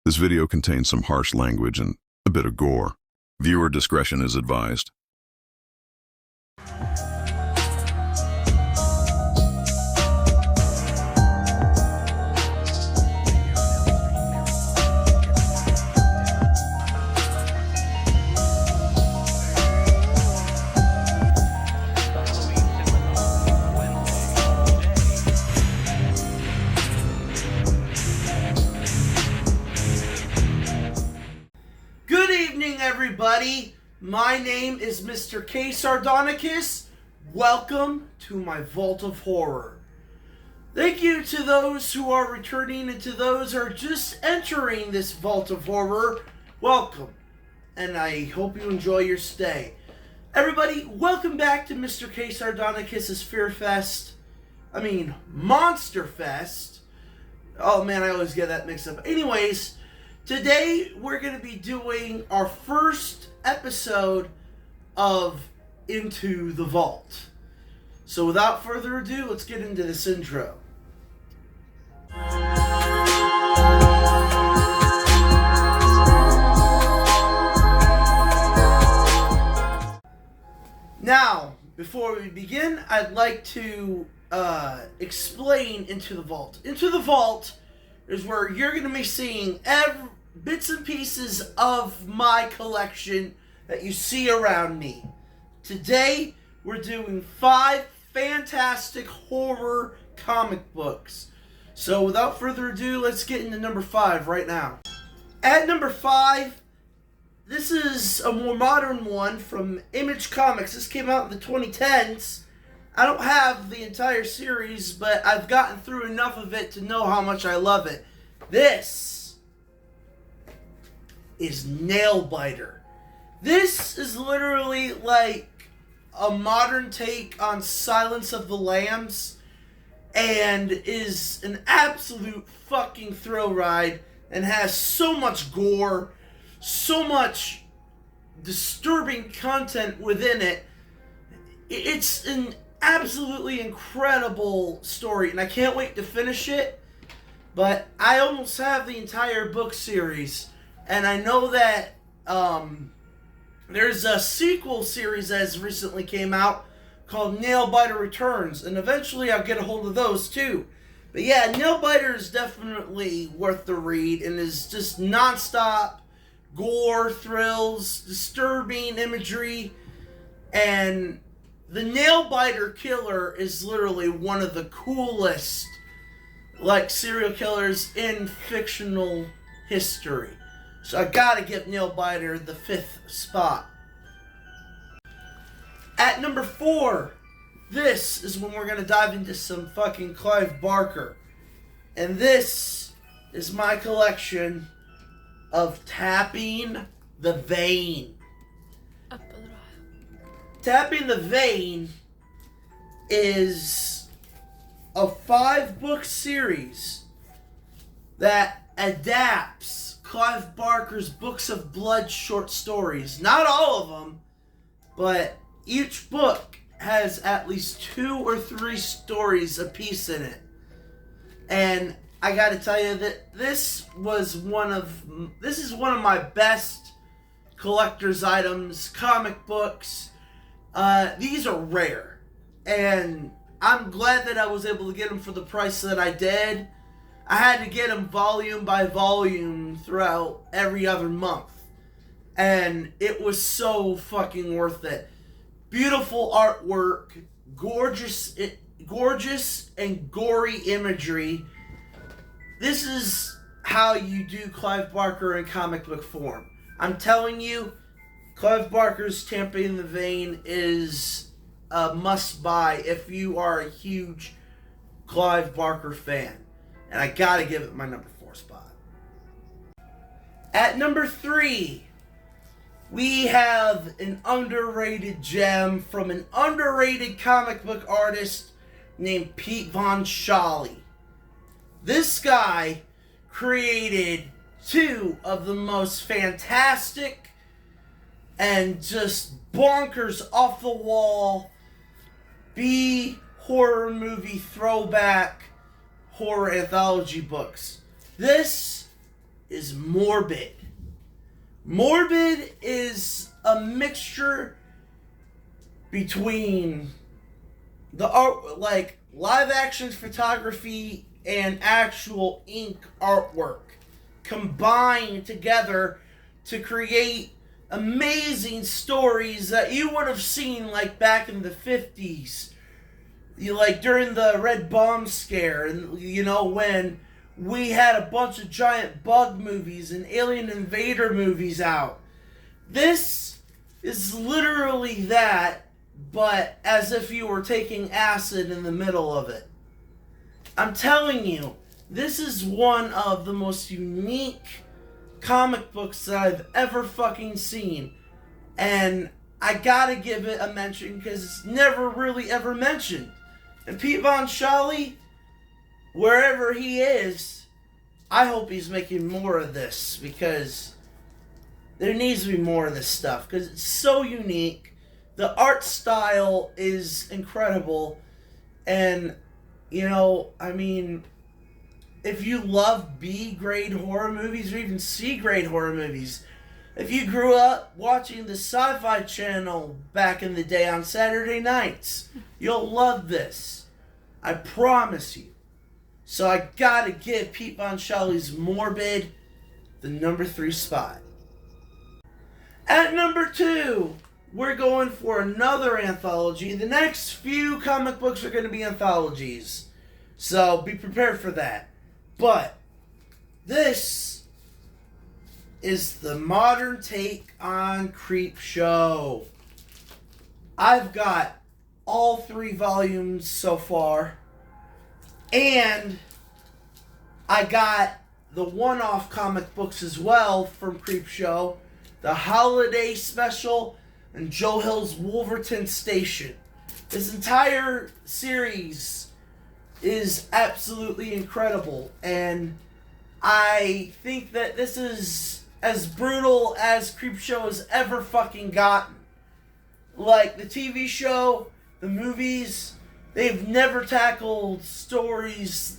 This video contains some harsh language and a bit of gore. Viewer discretion is advised. Good evening, everybody. My name is Mr. K. Sardonicus. Welcome to my Vault of Horror. Thank you to those who are returning and to those who are just entering this Vault of Horror. Welcome, and I hope you enjoy your stay. Everybody, welcome back to Mr. K. Sardonicus' Monster Fest. Oh man, I always get that mixed up. Anyways, today we're going to be doing our first episode of Into the Vault. So without further ado, let's get into this intro. Now, before we begin, I'd like to explain Into the Vault. Into the Vault is where you're going to be seeing bits and pieces of my collection that you see around me. Today, we're doing 5 fantastic horror comic books. So without further ado, let's get into number 5 right now. At number 5, this is a more modern one from Image Comics. This came out in the 2010s. I don't have the entire series, but I've gotten through enough of it to know how much I love it. This is Nailbiter. This is literally like a modern take on Silence of the Lambs and is an absolute fucking thrill ride and has so much gore, so much disturbing content within it. It's an absolutely incredible story and I can't wait to finish it, but I almost have the entire book series. And I know that there's a sequel series that has recently came out called Nailbiter Returns, and eventually I'll get a hold of those too. But yeah, Nailbiter is definitely worth the read and is just non-stop gore, thrills, disturbing imagery, and the Nailbiter killer is literally one of the coolest serial killers in fictional history. So I gotta give Nailbiter the 5th spot. At number 4, this is when we're gonna dive into some fucking Clive Barker. And this is my collection of Tapping the Vein. Tapping the Vein is a 5-book series that adapts Clive Barker's Books of Blood short stories. Not all of them, but each book has at least 2 or 3 stories apiece in it. And I gotta tell you that this is one of my best collector's items, comic books. These are rare, and I'm glad that I was able to get them for the price that I did. I had to get them volume by volume throughout every other month. And it was so fucking worth it. Beautiful artwork, gorgeous and gory imagery. This is how you do Clive Barker in comic book form. I'm telling you, Clive Barker's Tapping the Vein is a must-buy if you are a huge Clive Barker fan. And I gotta give it my number 4 spot. At number 3, we have an underrated gem from an underrated comic book artist named Pete Von Schally. This guy created 2 of the most fantastic and just bonkers off the wall B horror movie throwback horror anthology books. This is Morbid. Morbid is a mixture between the art, like live action photography and actual ink artwork combined together to create amazing stories that you would have seen like back in the 50s, like during the Red Bomb Scare, and when we had a bunch of giant bug movies and alien invader movies out. This is literally that, but as if you were taking acid in the middle of it. I'm telling you, this is one of the most unique comic books that I've ever fucking seen. And I gotta give it a mention because it's never really ever mentioned. And Pete Von Schalle, wherever he is, I hope he's making more of this, because there needs to be more of this stuff because it's so unique. The art style is incredible. And, if you love B-grade horror movies or even C-grade horror movies, if you grew up watching the Sci-Fi Channel back in the day on Saturday nights, you'll love this. I promise you. So I gotta give Pete Von Schalle's Morbid the number 3 spot. At number 2, we're going for another anthology. The next few comic books are going to be anthologies, so be prepared for that. But this is the modern take on Creepshow. I've got all 3 volumes so far, and I got the one-off comic books as well from Creepshow, the Holiday Special, and Joe Hill's Wolverton Station. This entire series is absolutely incredible, and I think that this is as brutal as Creepshow has ever fucking gotten. Like the TV show, the movies, they've never tackled stories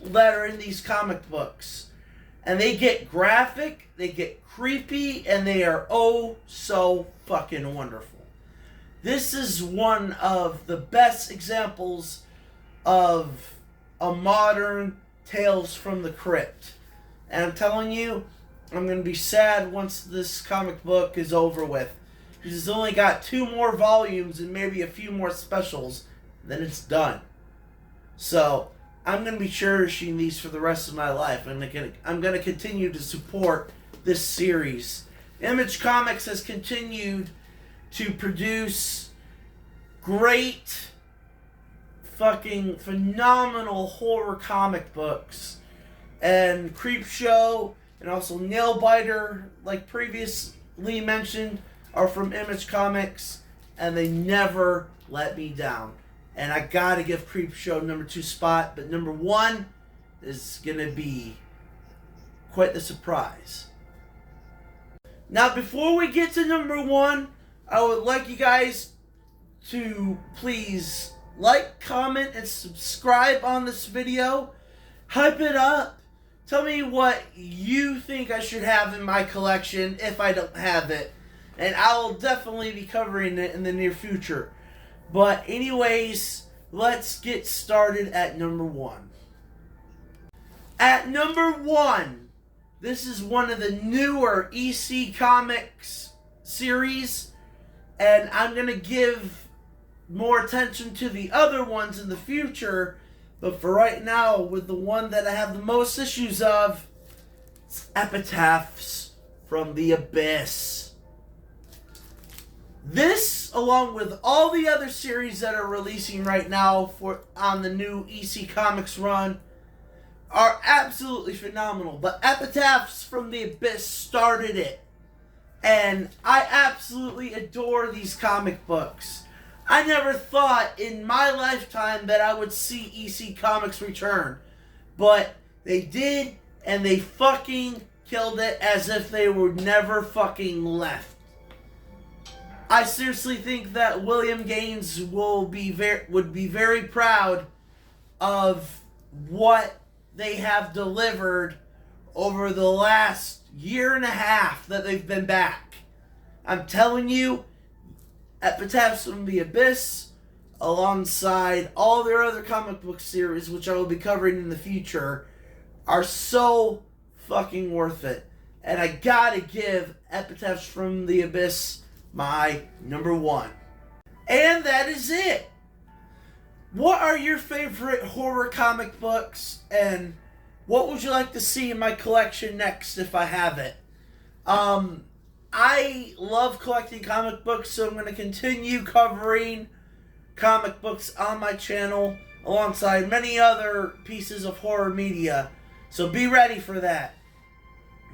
that are in these comic books. And they get graphic, they get creepy, and they are oh so fucking wonderful. This is one of the best examples of a modern Tales from the Crypt. And I'm telling you, I'm going to be sad once this comic book is over with. Because it's only got 2 more volumes and maybe a few more specials, then it's done. So I'm going to be cherishing these for the rest of my life. I'm going to continue to support this series. Image Comics has continued to produce great, fucking phenomenal horror comic books. And Creepshow and also Nailbiter, like previously mentioned, are from Image Comics. And they never let me down. And I gotta give Creepshow number 2 spot, but number 1 is gonna be quite the surprise. Now, before we get to number 1, I would like you guys to please like, comment, and subscribe on this video. Hype it up. Tell me what you think I should have in my collection if I don't have it. And I will definitely be covering it in the near future. But anyways, let's get started at number 1. At number 1, this is one of the newer EC Comics series, and I'm going to give more attention to the other ones in the future, but for right now, with the one that I have the most issues of, it's Epitaphs from the Abyss. This, along with all the other series that are releasing right now on the new EC Comics run, are absolutely phenomenal. But Epitaphs from the Abyss started it. And I absolutely adore these comic books. I never thought in my lifetime that I would see EC Comics return. But they did, and they fucking killed it as if they were never fucking left. I seriously think that William Gaines would be very proud of what they have delivered over the last year and a half that they've been back. I'm telling you, Epitaphs from the Abyss, alongside all their other comic book series, which I will be covering in the future, are so fucking worth it. And I gotta give Epitaphs from the Abyss my number one. And that is it. What are your favorite horror comic books, and what would you like to see in my collection next if I have it? I love collecting comic books, so I'm going to continue covering comic books on my channel alongside many other pieces of horror media. So be ready for that.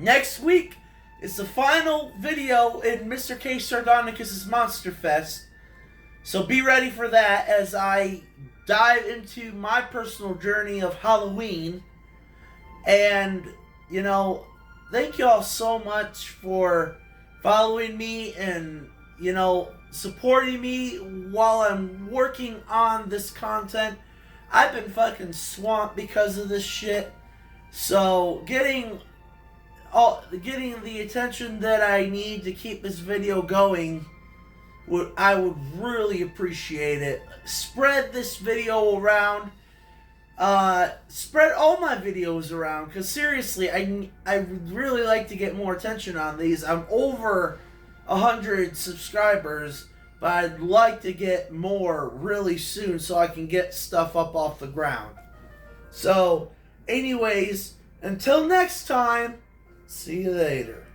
Next week is the final video in Mr. K. Sardonicus' Monster Fest. So be ready for that as I dive into my personal journey of Halloween. And, you know, thank you all so much for following me and, you know, supporting me while I'm working on this content. I've been fucking swamped because of this shit. So getting the attention that I need to keep this video going, I would really appreciate it. Spread this video around. Spread all my videos around, because seriously, I would really like to get more attention on these. I'm over 100 subscribers, but I'd like to get more really soon so I can get stuff up off the ground. So, anyways, until next time, see you later.